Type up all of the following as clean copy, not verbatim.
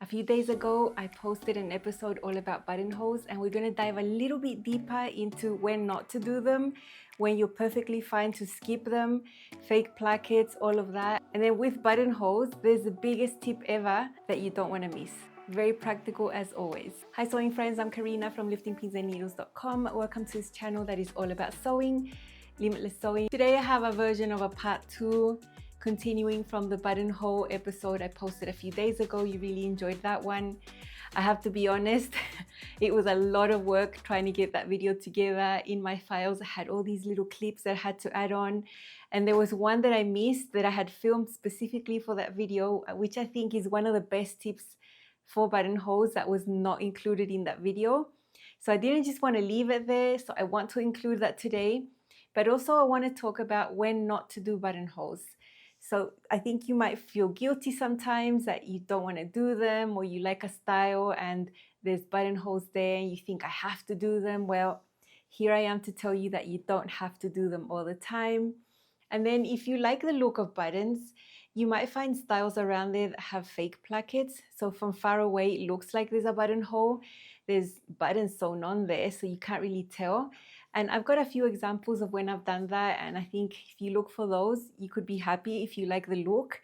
few days ago, I posted an episode all about buttonholes, and we're going to dive a little bit deeper into when not to do them, when you're perfectly fine to skip them, fake plackets, all of that. And then with buttonholes, there's the biggest tip ever that you don't want to miss. Very practical as always. Hi sewing friends, I'm Karina from liftingpinsandneedles.com. Welcome to this channel that is all about sewing, limitless sewing. Today I have a version of a part 2, continuing from the buttonhole episode I posted a few days ago. You really enjoyed that one. I have to be honest, it was a lot of work trying to get that video together. In my files, I had all these little clips that I had to add on. And there was one that I missed that I had filmed specifically for that video, which I think is one of the best tips for buttonholes that was not included in that video. So I didn't just want to leave it there. So I want to include that today. But also I want to talk about when not to do buttonholes. So I think you might feel guilty sometimes that you don't want to do them, or you like a style and there's buttonholes there and you think I have to do them. Well, here I am to tell you that you don't have to do them all the time. And then if you like the look of buttons, you might find styles around there that have fake plackets. So from far away, it looks like there's a buttonhole. There's buttons sewn on there, so you can't really tell. And I've got a few examples of when I've done that, and I think if you look for those, you could be happy if you like the look,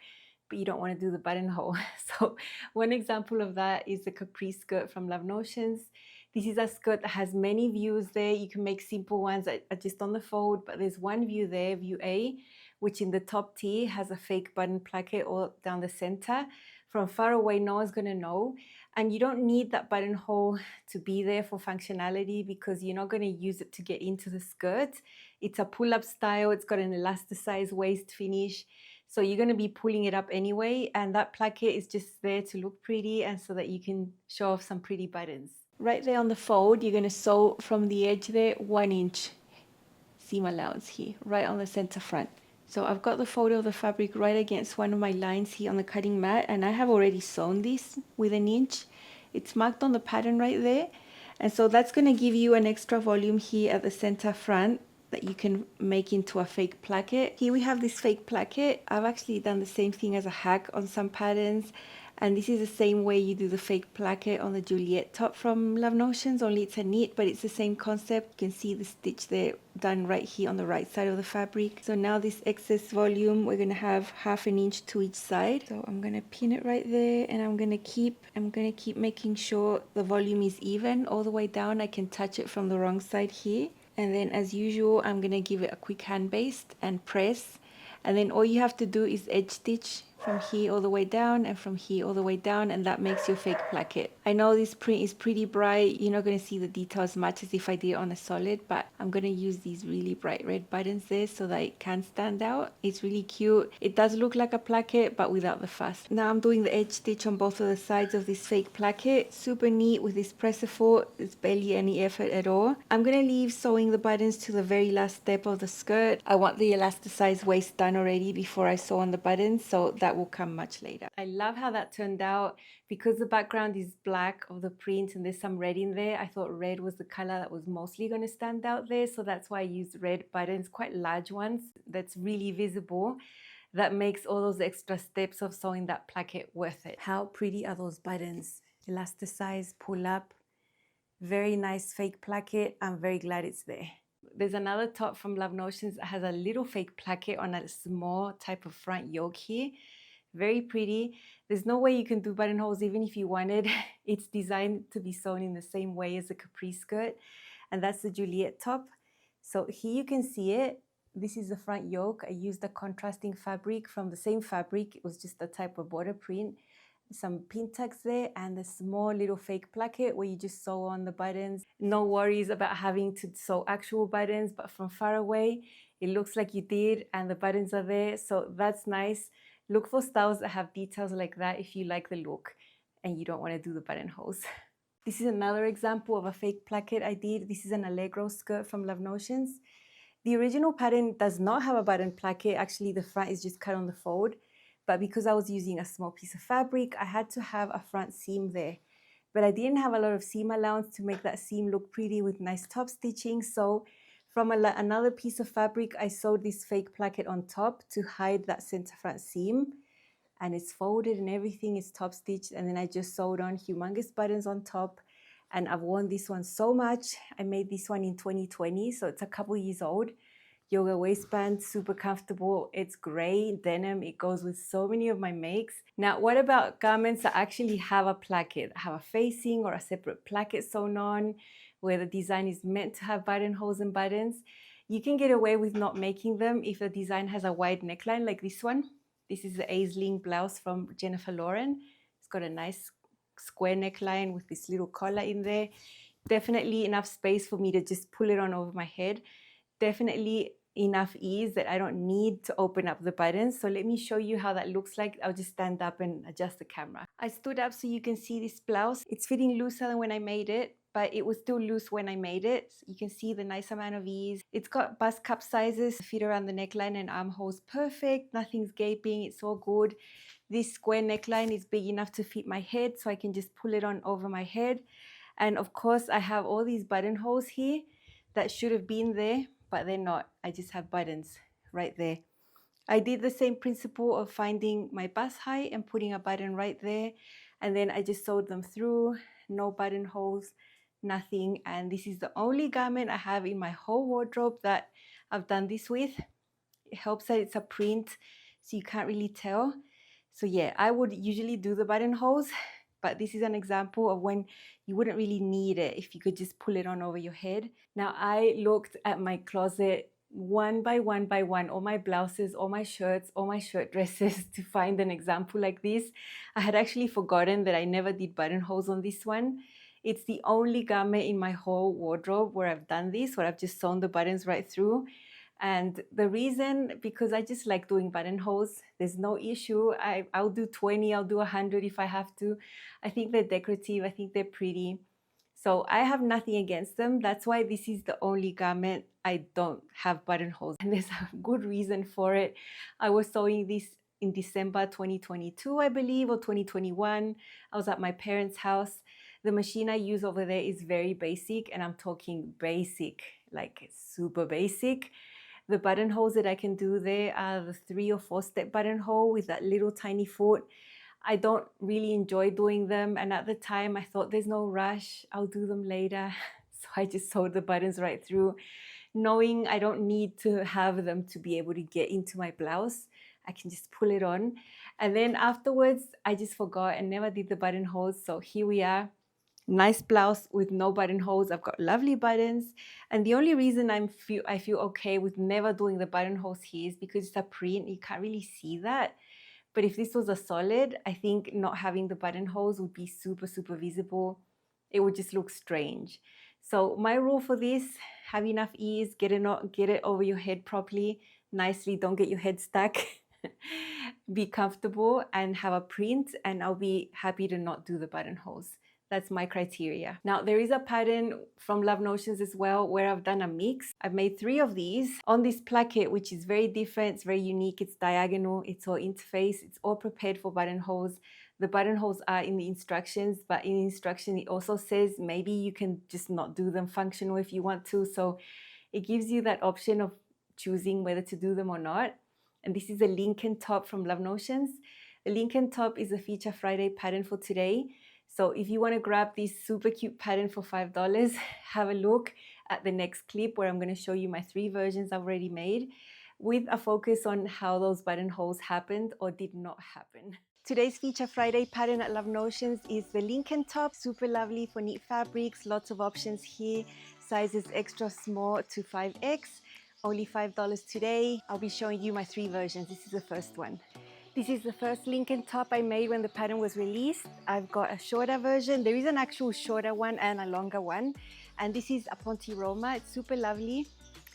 but you don't want to do the buttonhole. So one example of that is the capri skirt from Love Notions. This is a skirt that has many views there. You can make simple ones that are just on the fold, but there's one view there, view A, which in the top T has a fake button placket all down the center. From far away, no one's going to know. And you don't need that buttonhole to be there for functionality because you're not going to use it to get into the skirt. It's a pull-up style. It's got an elasticized waist finish. So you're going to be pulling it up anyway. And that placket is just there to look pretty and so that you can show off some pretty buttons. Right there on the fold, you're going to sew from the edge there 1 inch seam allowance here, right on the center front. So I've got the photo of the fabric right against one of my lines here on the cutting mat, and I have already sewn this with 1 inch. It's marked on the pattern right there. And so that's going to give you an extra volume here at the center front that you can make into a fake placket. Here we have this fake placket. I've actually done the same thing as a hack on some patterns. And this is the same way you do the fake placket on the Juliet top from Love Notions, only it's a knit, but it's the same concept. You can see the stitch there done right here on the right side of the fabric. So now this excess volume, we're going to have 1/2 inch to each side. So I'm going to pin it right there, and I'm going to keep making sure the volume is even all the way down. I can touch it from the wrong side here. And then as usual, I'm going to give it a quick hand baste and press. And then all you have to do is edge stitch from here all the way down and from here all the way down, and that makes your fake placket. I know this print is pretty bright. You're not going to see the detail as much as if I did on a solid, but I'm going to use these really bright red buttons there so that it can stand out. It's really cute. It does look like a placket, but without the fuss. Now I'm doing the edge stitch on both of the sides of this fake placket. Super neat with this presser foot. It's barely any effort at all. I'm going to leave sewing the buttons to the very last step of the skirt. I want the elasticized waist done already before I sew on the buttons, so that will come much later. I love how that turned out. Because the background is black of the print and there's some red in there, I thought red was the color that was mostly going to stand out there, so that's why I used red buttons, quite large ones that's really visible. That makes all those extra steps of sewing that placket worth it. How pretty are those buttons? Elasticized, pull up, very nice fake placket. I'm very glad it's there. There's another top from Love Notions that has a little fake placket on a small type of front yoke here. Very pretty. There's no way you can do buttonholes even if you wanted. It's designed to be sewn in the same way as the capri skirt, and that's the Juliet top. So here you can see it. This is the front yoke. I used a contrasting fabric from the same fabric. It was just a type of border print. Some pin tucks there and a small little fake placket where you just sew on the buttons. No worries about having to sew actual buttons, but from far away it looks like you did and the buttons are there, so that's nice. Look for styles that have details like that if you like the look and you don't want to do the buttonholes. This is another example of a fake placket I did. This is an Allegro skirt from Love Notions. The original pattern does not have a button placket. Actually, the front is just cut on the fold. But because I was using a small piece of fabric, I had to have a front seam there. But I didn't have a lot of seam allowance to make that seam look pretty with nice top stitching. So from another piece of fabric, I sewed this fake placket on top to hide that center front seam. and it's folded and everything is top stitched, and then I just sewed on humongous buttons on top. And I've worn this one so much. I made this one in 2020, so it's a couple years old. Yoga waistband, super comfortable. It's gray denim. It goes with so many of my makes. Now, what about garments that actually have a placket, have a facing or a separate placket sewn on, where the design is meant to have buttonholes and buttons? You can get away with not making them if the design has a wide neckline like this one. This is the Aisling blouse from Jennifer Lauren. It's got a nice square neckline with this little collar in there. Definitely enough space for me to just pull it on over my head. Definitely enough ease that I don't need to open up the buttons. So let me show you how that looks like. I'll just stand up and adjust the camera. I stood up so you can see this blouse. It's fitting looser than when I made it, but it was still loose when I made it. So you can see the nice amount of ease. It's got bust cup sizes, fit around the neckline and armholes perfect. Nothing's gaping, it's all good. This square neckline is big enough to fit my head, so I can just pull it on over my head. And of course, I have all these buttonholes here that should have been there, but they're not. I just have buttons right there. I did the same principle of finding my bust height and putting a button right there, and then I just sewed them through. No buttonholes, nothing. And this is the only garment I have in my whole wardrobe that I've done this with. It helps that it's a print, so you can't really tell. So yeah, I would usually do the buttonholes, but this is an example of when you wouldn't really need it if you could just pull it on over your head. Now, I looked at my closet one by one, all my blouses, all my shirts, all my shirt dresses to find an example like this. I had actually forgotten that I never did buttonholes on this one. It's the only garment in my whole wardrobe where I've done this, where I've just sewn the buttons right through. And the reason, because I just like doing buttonholes. There's no issue. I'll do 20, I'll do 100 if I have to. I think they're decorative, I think they're pretty. So I have nothing against them. That's why this is the only garment I don't have buttonholes. And there's a good reason for it. I was sewing this in December 2022, I believe, or 2021. I was at my parents' house. The machine I use over there is very basic, and I'm talking basic, like super basic. The buttonholes that I can do there are the 3 or 4 step buttonhole with that little tiny foot. I don't really enjoy doing them, and at the time I thought there's no rush, I'll do them later. So I just sewed the buttons right through, knowing I don't need to have them to be able to get into my blouse. I can just pull it on. And then afterwards I just forgot and never did the buttonholes. So here we are. Nice blouse with no buttonholes. I've got lovely buttons, and the only reason I feel okay with never doing the buttonholes here is because it's a print. You can't really see that. But if this was a solid, I think not having the buttonholes would be super visible. It would just look strange. So my rule for this: have enough ease, get it over your head properly, nicely. Don't get your head stuck. Be comfortable and have a print, and I'll be happy to not do the buttonholes. That's my criteria. Now, there is a pattern from Love Notions as well where I've done a mix. I've made 3 of these on this placket, which is very different. It's very unique. It's diagonal. It's all interface. It's all prepared for buttonholes. The buttonholes are in the instructions, but in the instruction, it also says maybe you can just not do them functional if you want to. So it gives you that option of choosing whether to do them or not. And this is a Lincoln top from Love Notions. The Lincoln top is a Feature Friday pattern for today. So if you want to grab this super cute pattern for $5, have a look at the next clip where I'm going to show you my 3 versions I've already made, with a focus on how those buttonholes happened or did not happen. Today's Feature Friday pattern at Love Notions is the Lincoln top. Super lovely for neat fabrics. Lots of options here. Sizes extra small to 5X. Only $5 today. I'll be showing you my 3 versions. This is the first one. This is the first Lincoln top I made when the pattern was released. I've got a shorter version. There is an actual shorter one and a longer one. And this is a Ponte Roma. It's super lovely.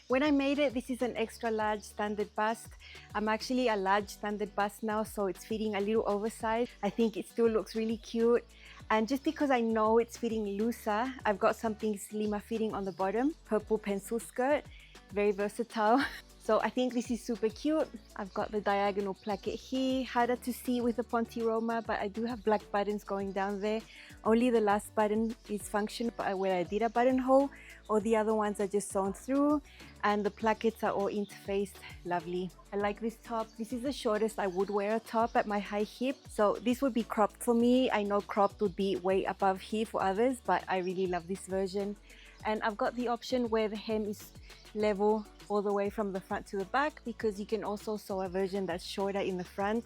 When I made it, this is an extra large standard bust. I'm actually a large standard bust now, so it's fitting a little oversized. I think it still looks really cute. And just because I know it's fitting looser, I've got something slimmer fitting on the bottom. Purple pencil skirt, very versatile. So I think this is super cute. I've got the diagonal placket here, harder to see with the Ponte Roma, but I do have black buttons going down there. Only the last button is functional where I did a buttonhole. All the other ones are just sewn through, and the plackets are all interfaced. Lovely. I like this top. This is the shortest I would wear a top at my high hip, so this would be cropped for me. I know cropped would be way above here for others, but I really love this version. And I've got the option where the hem is level all the way from the front to the back, because you can also sew a version that's shorter in the front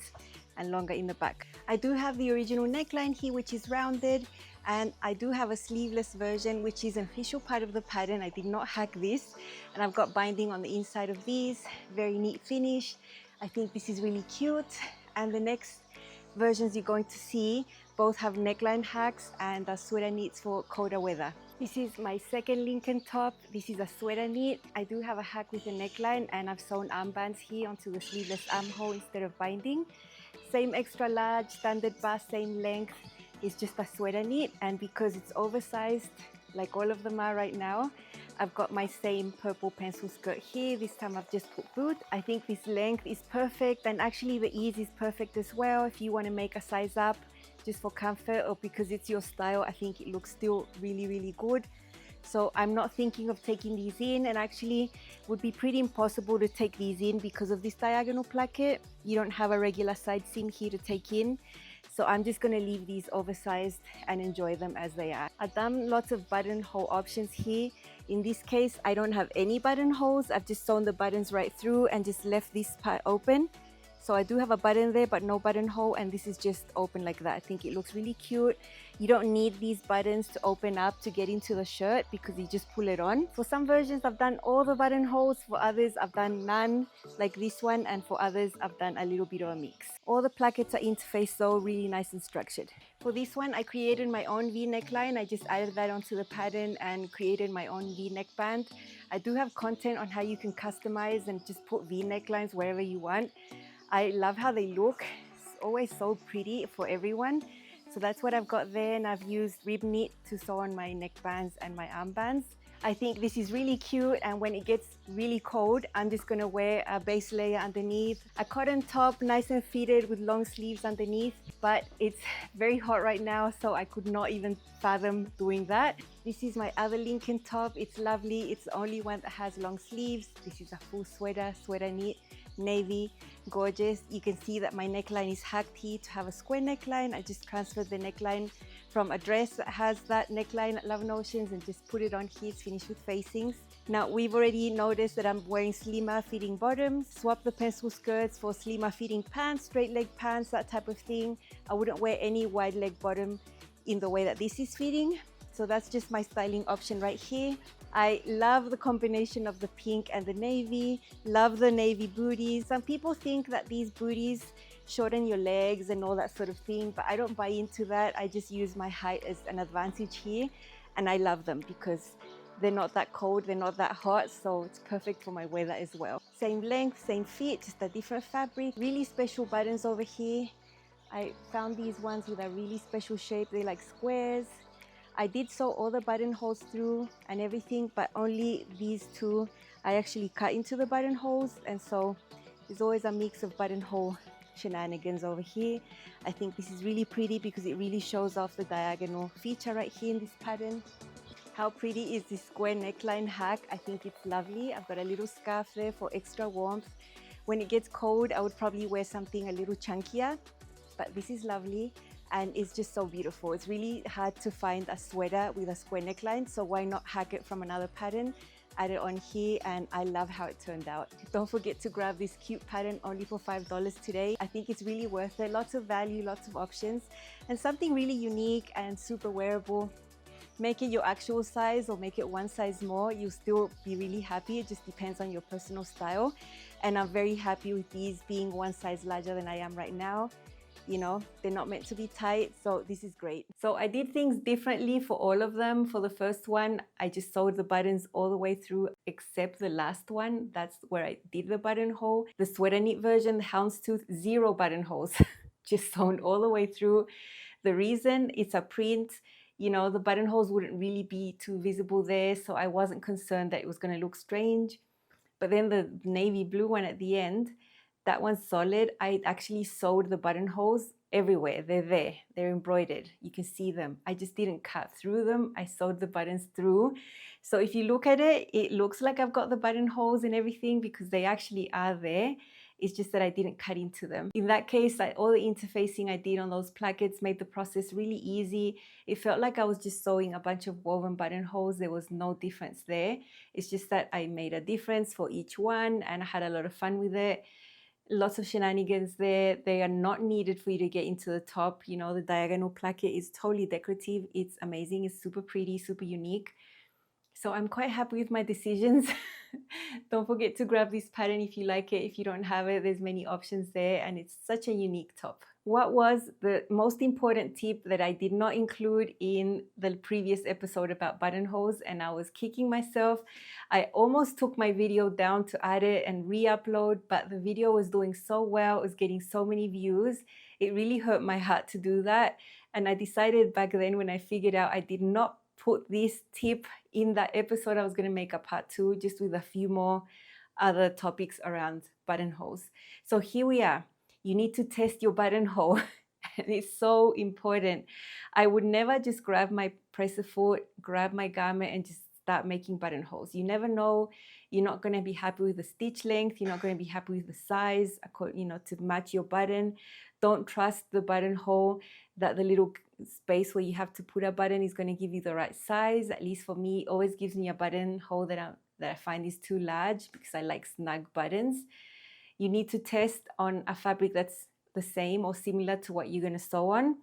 and longer in the back. I do have the original neckline here, which is rounded, and I do have a sleeveless version, which is an official part of the pattern. I did not hack this, and I've got binding on the inside of these. Very neat finish. I think this is really cute. And the next versions you're going to see both have neckline hacks and sweater knits for colder weather. This is my second Lincoln top. This is a sweater knit. I do have a hack with a neckline, and I've sewn armbands here onto the sleeveless armhole instead of binding. Same extra large, standard bust, same length. It's just a sweater knit, and because it's oversized like all of them are right now, I've got my same purple pencil skirt here. This time I've just put boot. I think this length is perfect, and actually the ease is perfect as well. If you want to make a size up just for comfort or because it's your style, I think it looks still really good. So I'm not thinking of taking these in, and actually would be pretty impossible to take these in because of this diagonal placket. You don't have a regular side seam here to take in. So I'm just going to leave these oversized and enjoy them as they are. I've done lots of buttonhole options here. In this case, I don't have any buttonholes. I've just sewn the buttons right through and just left this part open. So I do have a button there, but no buttonhole, and this is just open like that. I think it looks really cute. You don't need these buttons to open up to get into the shirt because you just pull it on. For some versions, I've done all the buttonholes. For others, I've done none, like this one, and for others, I've done a little bit of a mix. All the plackets are interfaced, so really nice and structured. For this one, I created my own V-neck line. I just added that onto the pattern and created my own V-neck band. I do have content on how you can customize and just put V-neck lines wherever you want. I love how they look. It's always so pretty for everyone. So that's what I've got there, and I've used rib knit to sew on my neck bands and my armbands. I think this is really cute, and when it gets really cold, I'm just gonna wear a base layer underneath. A cotton top, nice and fitted with long sleeves underneath, but it's very hot right now, so I could not even fathom doing that. This is my other Lincoln top. It's lovely. It's the only one that has long sleeves. This is a full sweater knit, navy, gorgeous. You can see that my neckline is hacked here to have a square neckline. I just transferred the neckline from a dress that has that neckline at Love Notions and just put it on here. It's finished with facings. Now we've already noticed that I'm wearing slimmer fitting bottoms. Swap the pencil skirts for slimmer fitting pants, straight leg pants, that type of thing. I wouldn't wear any wide leg bottom in the way that this is fitting. So that's just my styling option right here. I love the combination of the pink and the navy. Love the navy booties. Some people think that these booties shorten your legs and all that sort of thing, but I don't buy into that. I just use my height as an advantage here, and I love them because they're not that cold, they're not that hot, so it's perfect for my weather as well. Same length, same fit, just a different fabric. Really special buttons over here. I found these ones with a really special shape. They're like squares. I did sew all the buttonholes through and everything, but only these two I actually cut into the buttonholes, and so there's always a mix of buttonhole shenanigans over here. I think this is really pretty because it really shows off the diagonal feature right here in this pattern. How pretty is this square neckline hack? I think it's lovely. I've got a little scarf there for extra warmth. When it gets cold, I would probably wear something a little chunkier, but this is lovely. And it's just so beautiful. It's really hard to find a sweater with a square neckline, so why not hack it from another pattern, add it on here, and I love how it turned out. Don't forget to grab this cute pattern only for $5 today. I think it's really worth it. Lots of value, lots of options, and something really unique and super wearable. Make it your actual size or make it one size more. You'll still be really happy. It just depends on your personal style. And I'm very happy with these being one size larger than I am right now. You know, they're not meant to be tight, so this is great. So I did things differently for all of them. For the first one, I just sewed the buttons all the way through except the last one. That's where I did the buttonhole. The sweater knit version, the houndstooth, 0 buttonholes, just sewn all the way through. The reason, it's a print, you know, the buttonholes wouldn't really be too visible there, so I wasn't concerned that it was going to look strange. But then the navy blue one at the end, that one's solid. I actually sewed the buttonholes everywhere. They're there. They're embroidered. You can see them. I just didn't cut through them. I sewed the buttons through. So if you look at it, it looks like I've got the buttonholes and everything because they actually are there. It's just that I didn't cut into them. In that case, all the interfacing I did on those plackets made the process really easy. It felt like I was just sewing a bunch of woven buttonholes. There was no difference there. It's just that I made a difference for each one and I had a lot of fun with it. Lots of shenanigans there. They are not needed for you to get into the top. You know, the diagonal placket is totally decorative. It's amazing. It's super pretty, super unique. So I'm quite happy with my decisions. Don't forget to grab this pattern if you like it. If you don't have it, there's many options there and it's such a unique top. What was the most important tip that I did not include in the previous episode about buttonholes, and I was kicking myself. I almost took my video down to add it and re-upload, but the video was doing so well, it was getting so many views. It really hurt my heart to do that. And I decided back then when I figured out I did not put this tip in that episode, I was going to make a part 2 just with a few more other topics around buttonholes. So here we are. You need to test your buttonhole. And it's so important. I would never just grab my presser foot, grab my garment and just start making buttonholes. You never know. You're not going to be happy with the stitch length. You're not going to be happy with the size, you know, to match your button. Don't trust the buttonhole that the little space where you have to put a button is going to give you the right size. At least for me, it always gives me a buttonhole that I find is too large because I like snug buttons. You need to test on a fabric that's the same or similar to what you're going to sew on.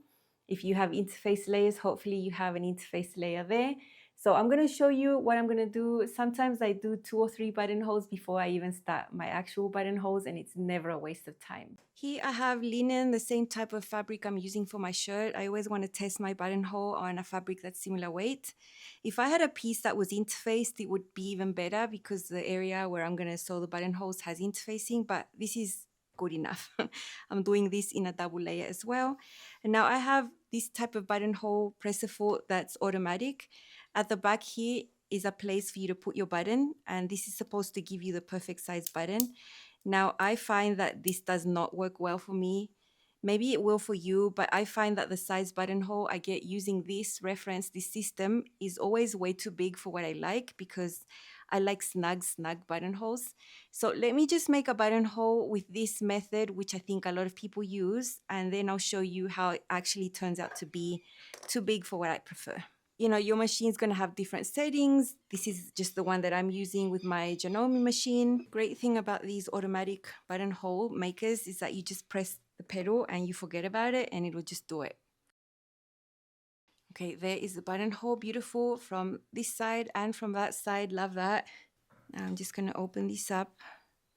If you have interface layers, hopefully you have an interface layer there. So I'm going to show you what I'm going to do. Sometimes I do 2 or 3 buttonholes before I even start my actual buttonholes, and it's never a waste of time. Here I have linen, the same type of fabric I'm using for my shirt. I always want to test my buttonhole on a fabric that's similar weight. If I had a piece that was interfaced, it would be even better because the area where I'm going to sew the buttonholes has interfacing, but this is good enough. I'm doing this in a double layer as well. And now I have this type of buttonhole presser foot that's automatic. At the back here is a place for you to put your button, and this is supposed to give you the perfect size button. Now I find that this does not work well for me. Maybe it will for you, but I find that the size buttonhole I get using this system is always way too big for what I like because I like snug buttonholes. So let me just make a buttonhole with this method, which I think a lot of people use, and then I'll show you how it actually turns out to be too big for what I prefer. You know, your machine's going to have different settings. This is just the one that I'm using with my Janome machine. Great thing about these automatic buttonhole makers is that you just press the pedal and you forget about it and it will just do it. Okay, there is the buttonhole, beautiful from this side and from that side. Love that. Now I'm just going to open this up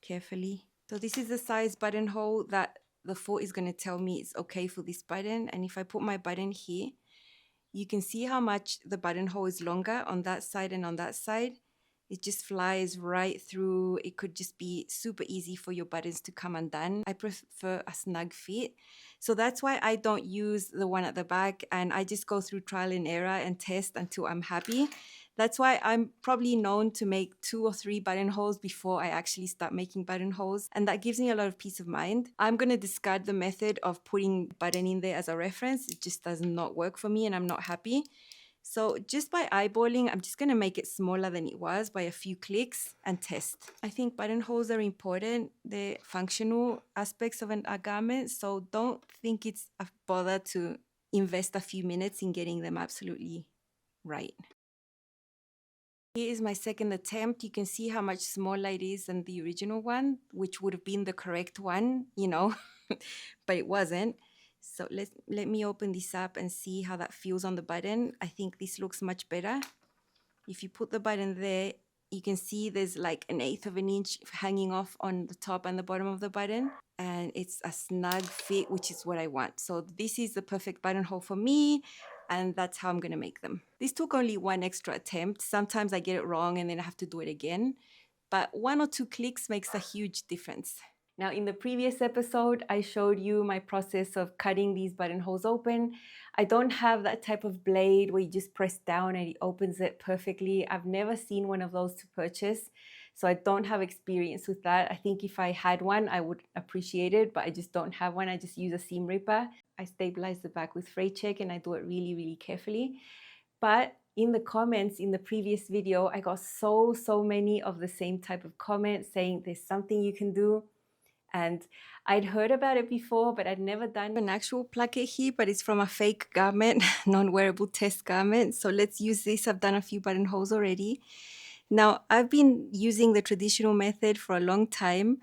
carefully. So this is the size buttonhole that the foot is going to tell me it's okay for this button. And if I put my button here, you can see how much the buttonhole is longer on that side and on that side. It just flies right through. It could just be super easy for your buttons to come undone. I prefer a snug fit. So that's why I don't use the one at the back, and I just go through trial and error and test until I'm happy. That's why I'm probably known to make 2 or 3 buttonholes before I actually start making buttonholes, and that gives me a lot of peace of mind. I'm going to discard the method of putting button in there as a reference. It just does not work for me and I'm not happy. So just by eyeballing, I'm just going to make it smaller than it was by a few clicks and test. I think buttonholes are important. They're functional aspects of a garment, so don't think it's a bother to invest a few minutes in getting them absolutely right. Here is my second attempt. You can see how much smaller it is than the original one, which would have been the correct one, you know, but it wasn't. So let me open this up and see how that feels on the button. I think this looks much better. If you put the button there, you can see there's like 1/8 of an inch hanging off on the top and the bottom of the button. And it's a snug fit, which is what I want. So this is the perfect buttonhole for me. And that's how I'm going to make them. This took only 1 extra attempt. Sometimes I get it wrong and then I have to do it again. But 1 or 2 clicks makes a huge difference. Now, in the previous episode, I showed you my process of cutting these buttonholes open. I don't have that type of blade where you just press down and it opens it perfectly. I've never seen one of those to purchase, so I don't have experience with that. I think if I had one, I would appreciate it, but I just don't have one. I just use a seam ripper. I stabilize the back with fray check, and I do it really, really carefully. But in the comments in the previous video, I got so many of the same type of comments saying there's something you can do. And I'd heard about it before, but I'd never done an actual placket here, but it's from a fake garment, non-wearable test garment. So let's use this. I've done a few buttonholes already. Now, I've been using the traditional method for a long time,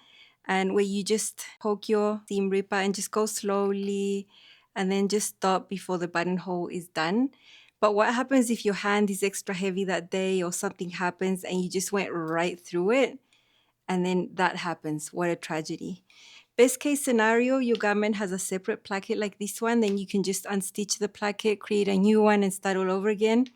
and where you just poke your seam ripper and just go slowly and then just stop before the buttonhole is done. But what happens if your hand is extra heavy that day or something happens and you just went right through it? And then that happens. What a tragedy. Best case scenario, your garment has a separate placket like this one. Then you can just unstitch the placket, create a new one, and start all over again,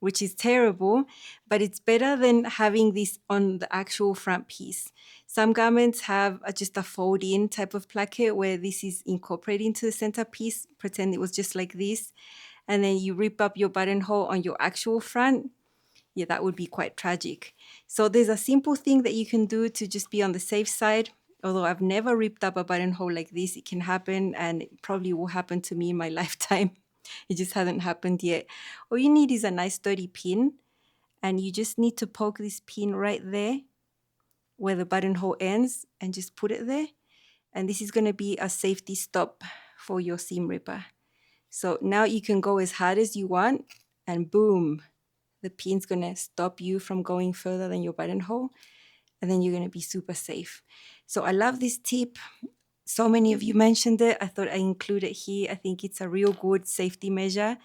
which is terrible, but it's better than having this on the actual front piece. Some garments have just a fold-in type of placket where this is incorporated into the center piece. Pretend it was just like this. And then you rip up your buttonhole on your actual front. Yeah, that would be quite tragic. So there's a simple thing that you can do to just be on the safe side. Although I've never ripped up a buttonhole like this, it can happen, and it probably will happen to me in my lifetime. It just hasn't happened yet. All you need is a nice sturdy pin, and you just need to poke this pin right there where the buttonhole ends and just put it there. And this is going to be a safety stop for your seam ripper. So now you can go as hard as you want, and boom, the pin's going to stop you from going further than your buttonhole, and then you're going to be super safe. So I love this tip. So many of you mentioned it. I thought I include it here. I think it's a real good safety measure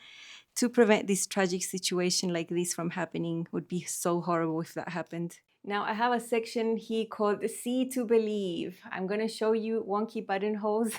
to prevent this tragic situation like this from happening. Would be so horrible if that happened. Now I have a section here called See to Believe. I'm going to show you wonky buttonholes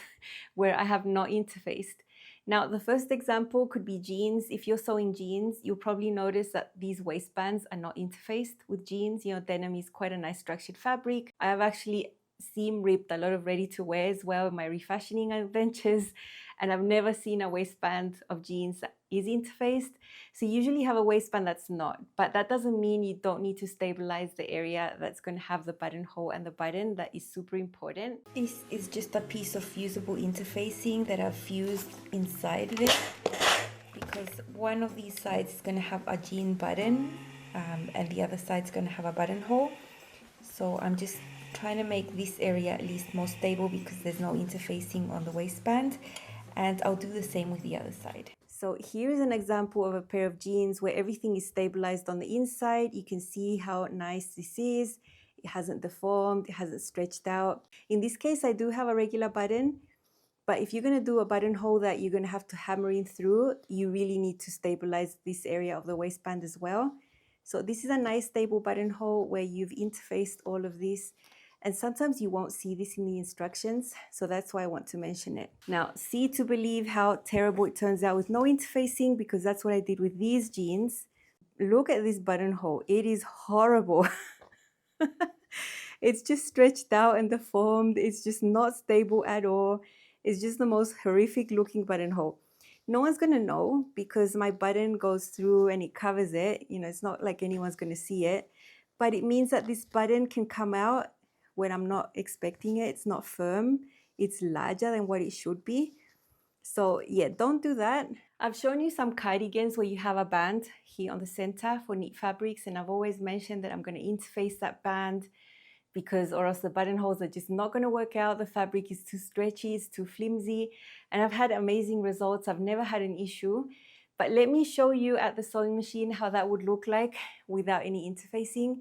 where I have not interfaced. Now, the first example could be jeans. If you're sewing jeans, you'll probably notice that these waistbands are not interfaced with jeans. You know, denim is quite a nice structured fabric. I have actually seam ripped a lot of ready to wear as well in my refashioning adventures, and I've never seen a waistband of jeans that is interfaced. So you usually have a waistband that's not, but that doesn't mean you don't need to stabilize the area that's going to have the buttonhole and the button. That is super important. This is just a piece of fusible interfacing that I've fused inside of it, because one of these sides is going to have a jean button and the other side is going to have a buttonhole. So I'm just trying to make this area at least more stable because there's no interfacing on the waistband, and I'll do the same with the other side. So here's an example of a pair of jeans where everything is stabilized on the inside. You can see how nice this is. It hasn't deformed, it hasn't stretched out. In this case, I do have a regular button, but if you're going to do a buttonhole that you're going to have to hammer in through, you really need to stabilize this area of the waistband as well. So this is a nice stable buttonhole where you've interfaced all of this. And sometimes you won't see this in the instructions, so that's why I want to mention it. Now, see to believe how terrible it turns out with no interfacing, because that's what I did with these jeans. Look at this buttonhole. It is horrible. It's just stretched out and deformed. It's just not stable at all. It's just the most horrific looking buttonhole. No one's going to know because my button goes through and it covers it. You know, it's not like anyone's going to see it. But it means that this button can come out when I'm not expecting it. It's not firm. It's larger than what it should be. So yeah, don't do that. I've shown you some cardigans where you have a band here on the center for knit fabrics, and I've always mentioned that I'm going to interface that band because or else the buttonholes are just not going to work out. The fabric is too stretchy, it's too flimsy, and I've had amazing results. I've never had an issue. But let me show you at the sewing machine how that would look like without any interfacing.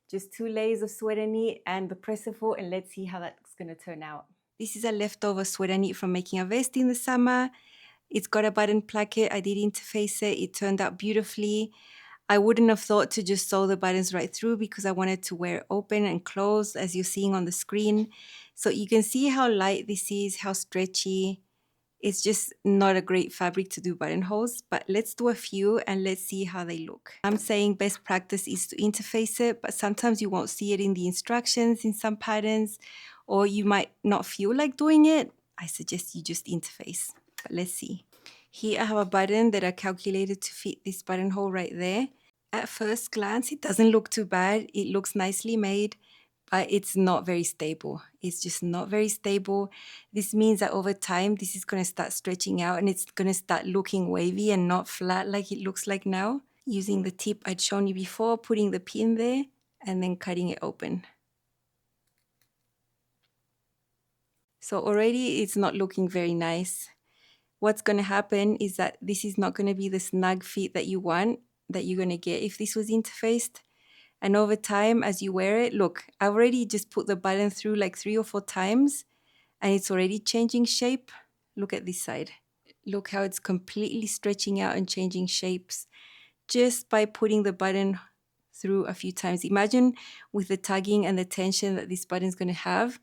Just 2 layers of sweater knit and the presser foot, and let's see how that's going to turn out. This is a leftover sweater knit from making a vest in the summer. It's got a button placket. I did interface it. It turned out beautifully. I wouldn't have thought to just sew the buttons right through because I wanted to wear it open and closed as you're seeing on the screen. So you can see how light this is, how stretchy. It's just not a great fabric to do buttonholes, but let's do a few and let's see how they look. I'm saying best practice is to interface it, but sometimes you won't see it in the instructions in some patterns, or you might not feel like doing it. I suggest you just interface, but let's see. Here I have a button that I calculated to fit this buttonhole right there. At first glance, it doesn't look too bad. It looks nicely made, but it's not very stable. It's just not very stable. This means that over time, this is going to start stretching out and it's going to start looking wavy and not flat like it looks like now. Using the tip I'd shown you before, putting the pin there and then cutting it open. So already it's not looking very nice. What's going to happen is that this is not going to be the snug fit that you want, that you're going to get if this was interfaced. And over time, as you wear it, look, I've already just put the button through like 3 or 4 times and it's already changing shape. Look at this side. Look how it's completely stretching out and changing shapes just by putting the button through a few times. Imagine with the tugging and the tension that this button is going to have,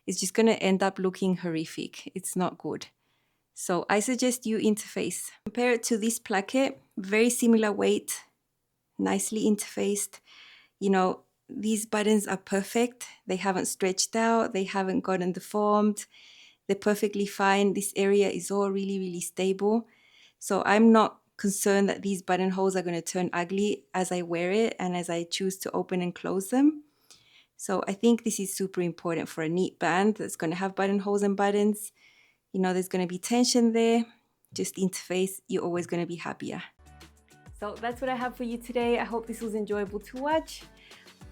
it's just going to end up looking horrific. It's not good. So I suggest you interface. Compare it to this placket, very similar weight, nicely interfaced. You know, these buttons are perfect. They haven't stretched out. They haven't gotten deformed. They're perfectly fine. This area is all really, really stable. So I'm not concerned that these buttonholes are going to turn ugly as I wear it and as I choose to open and close them. So I think this is super important for a neat band that's going to have buttonholes and buttons. You know, there's going to be tension there. Just interface, you're always going to be happier. So that's what I have for you today. I hope this was enjoyable to watch.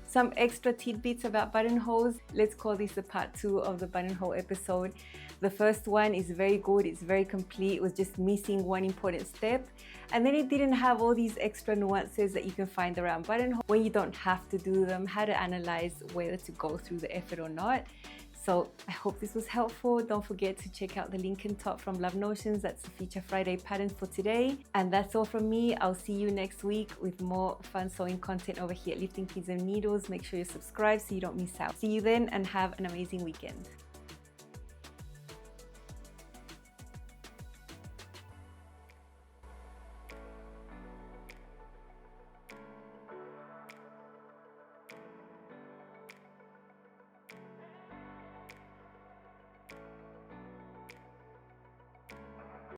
Some extra tidbits about buttonholes. Let's call this the part 2 of the buttonhole episode. The first one is very good, it's very complete. It was just missing one important step. And then it didn't have all these extra nuances that you can find around buttonhole when you don't have to do them, how to analyze whether to go through the effort or not. So I hope this was helpful. Don't forget to check out the link in top from Love Notions. That's the Feature Friday patterns for today. And that's all from me. I'll see you next week with more fun sewing content over here at Lifting Pins and Needles. Make sure you subscribe so you don't miss out. See you then and have an amazing weekend.